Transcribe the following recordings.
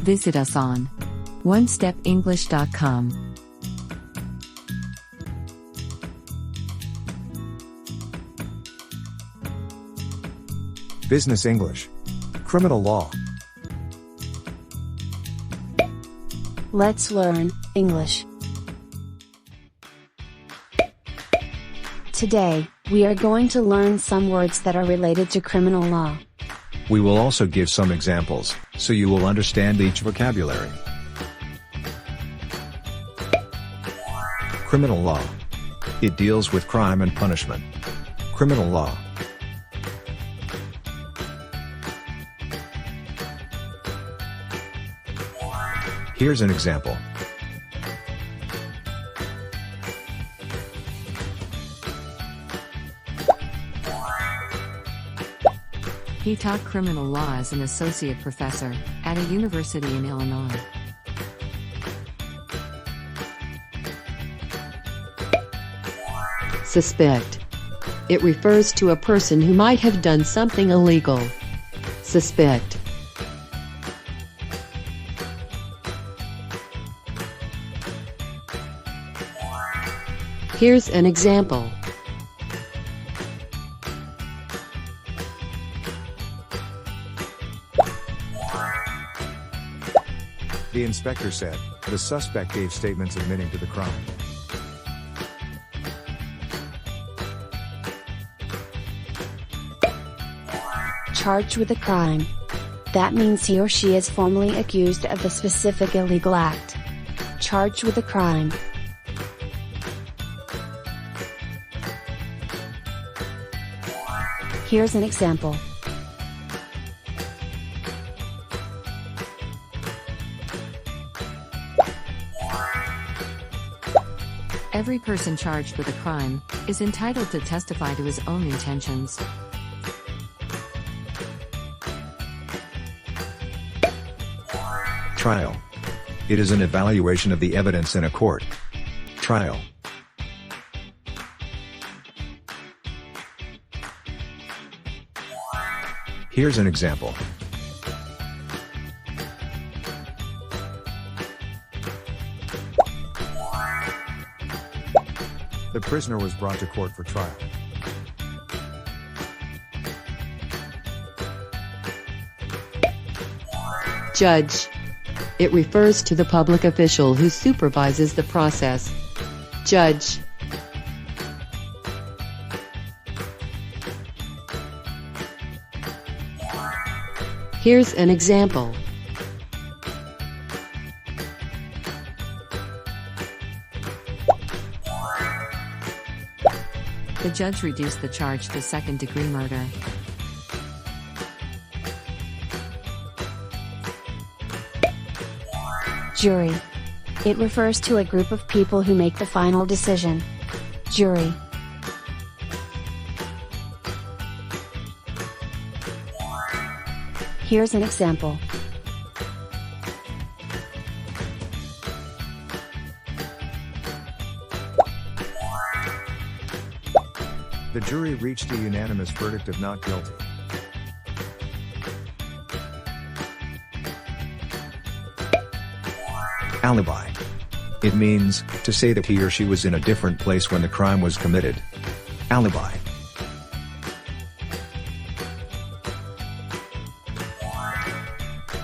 Visit us on onestepenglish.com. Business English. Criminal law. Let's learn English. Today, we are going to learn some words that are related to criminal law. We will also give some examples, so you will understand each vocabulary. Criminal law. It deals with crime and punishment. Criminal law. Here's an example. He taught criminal law as an associate professor at a university in Illinois. Suspect. It refers to a person who might have done something illegal. Suspect. Here's an example. The inspector said, the suspect gave statements admitting to the crime. Charged with a crime. That means he or she is formally accused of the specific illegal act. Charged with a crime. Here's an example. Every person charged with a crime is entitled to testify to his own intentions. Trial. It is an evaluation of the evidence in a court. Trial. Here's an example. The prisoner was brought to court for trial. Judge. It refers to the public official who supervises the process. Judge. Here's an example. The judge reduced the charge to second-degree murder. Jury. It refers to a group of people who make the final decision. Jury. Here's an example. The jury reached a unanimous verdict of not guilty. Alibi. It means to say that he or she was in a different place when the crime was committed. Alibi.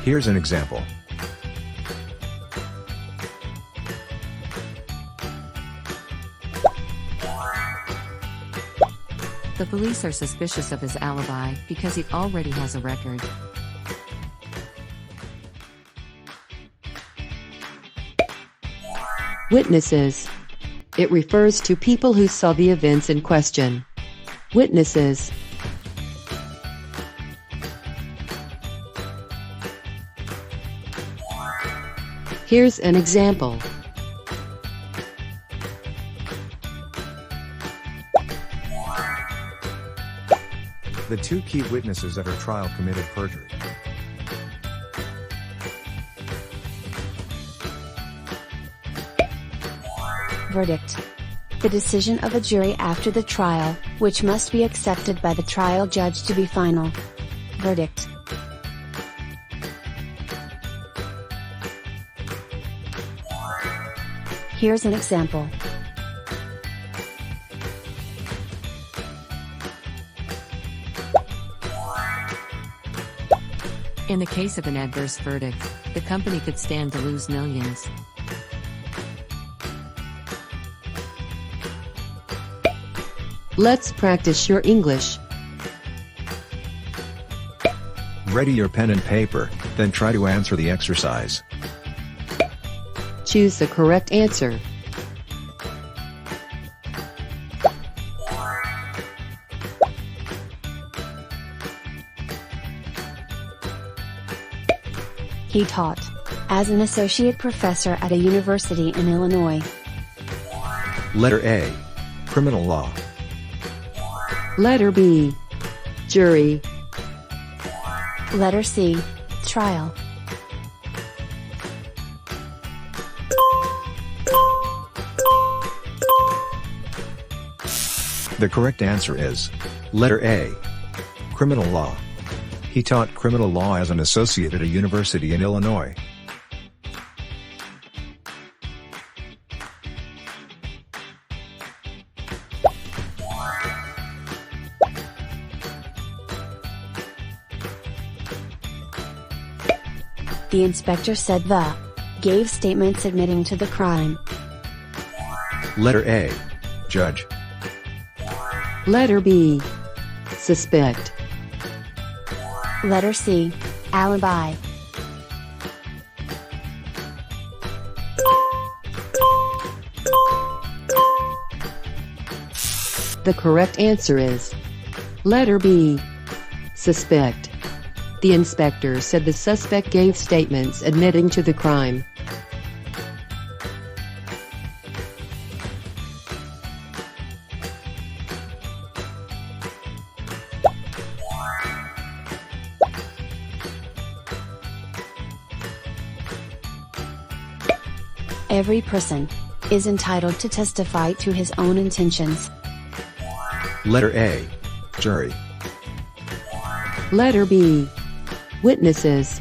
Here's an example. The police are suspicious of his alibi because he already has a record. Witnesses. It refers to people who saw the events in question. Witnesses. Here's an example. The two key witnesses at her trial committed perjury. Verdict. The decision of a jury after the trial, which must be accepted by the trial judge to be final. Verdict. Here's an example. In the case of an adverse verdict, the company could stand to lose millions. Let's practice your English. Ready your pen and paper, then try to answer the exercise. Choose the correct answer. He taught as an associate professor at a university in Illinois. Letter A. Criminal law. Letter B. Jury. Letter C. Trial. The correct answer is letter A. Criminal law. He taught criminal law as an associate at a university in Illinois. The inspector said the gave statements admitting to the crime. Letter A. Judge. Letter B. Suspect. Letter C. Alibi. The correct answer is letter B. Suspect. The inspector said the suspect gave statements admitting to the crime. Every person is entitled to testify to his own intentions. Letter A. Jury. Letter B. Witnesses.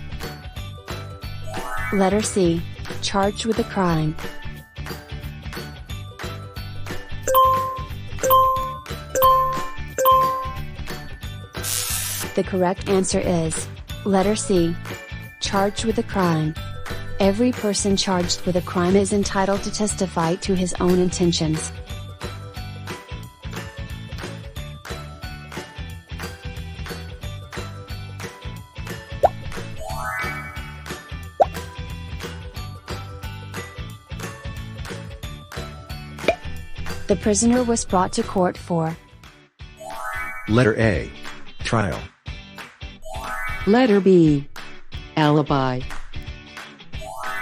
Letter C. Charged with a crime. The correct answer is letter C. Charged with a crime. Every person charged with a crime is entitled to testify to his own intentions. The prisoner was brought to court for Letter A. Trial. Letter B. Alibi.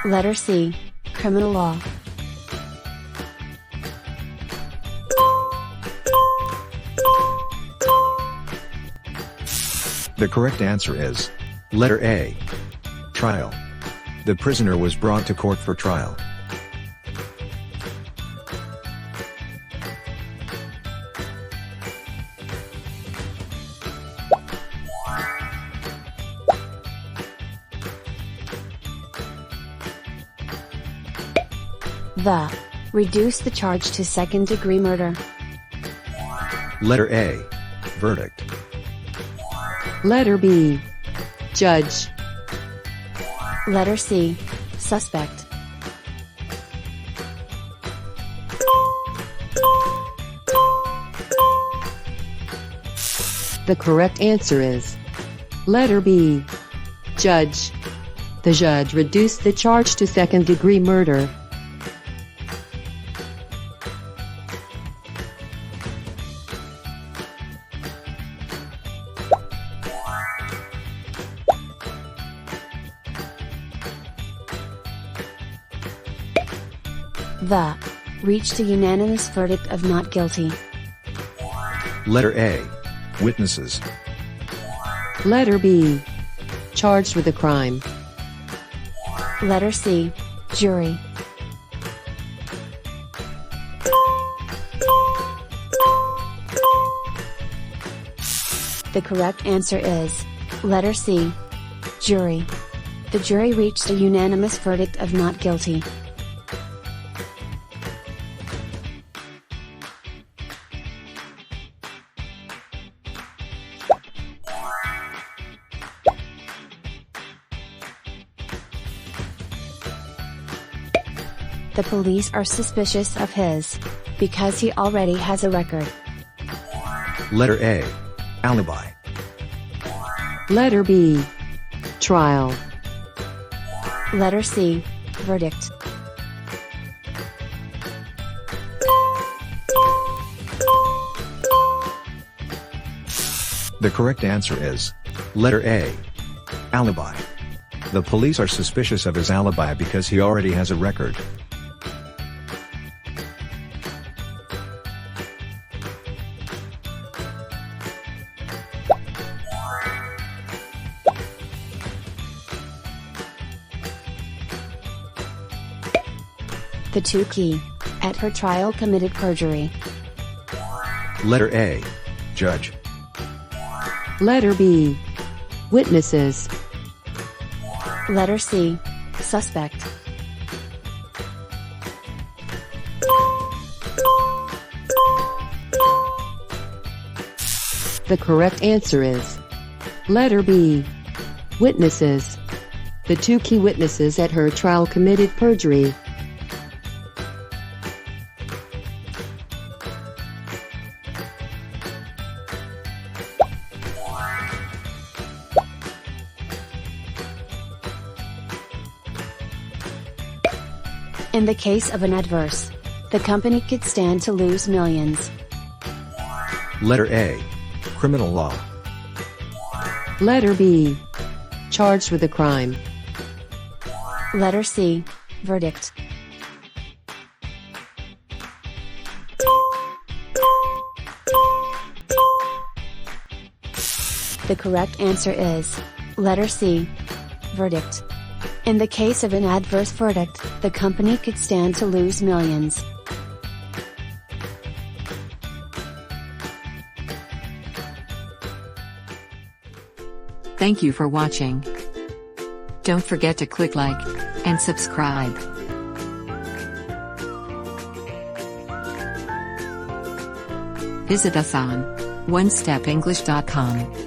Letter C. Criminal law. The correct answer is letter A. Trial. The prisoner was brought to court for trial. The reduce the charge to second-degree murder. Letter A. Verdict. Letter B. Judge. Letter C. Suspect. The correct answer is letter B. Judge. The judge reduced the charge to second-degree murder. The reached a unanimous verdict of not guilty. Letter A. Witnesses. Letter B. Charged with a crime. Letter C. Jury. The correct answer is letter C. Jury. The jury reached a unanimous verdict of not guilty. The police are suspicious of his. Because he already has a record. Letter A. Alibi. Letter B. Trial. Letter C. Verdict. The correct answer is letter A. Alibi. The police are suspicious of his alibi because he already has a record. The Tukey, at her trial, committed perjury. Letter A. Judge. Letter B. Witnesses. Letter C. Suspect. The correct answer is letter B. Witnesses. The two key witnesses at her trial committed perjury. In the case of an adverse, the company could stand to lose millions. Letter A. Criminal law. Letter B. Charged with a crime. Letter C. Verdict. The correct answer is letter C. Verdict. In the case of an adverse verdict, the company could stand to lose millions. Thank you for watching. Don't forget to click like and subscribe. Visit us on onestepenglish.com.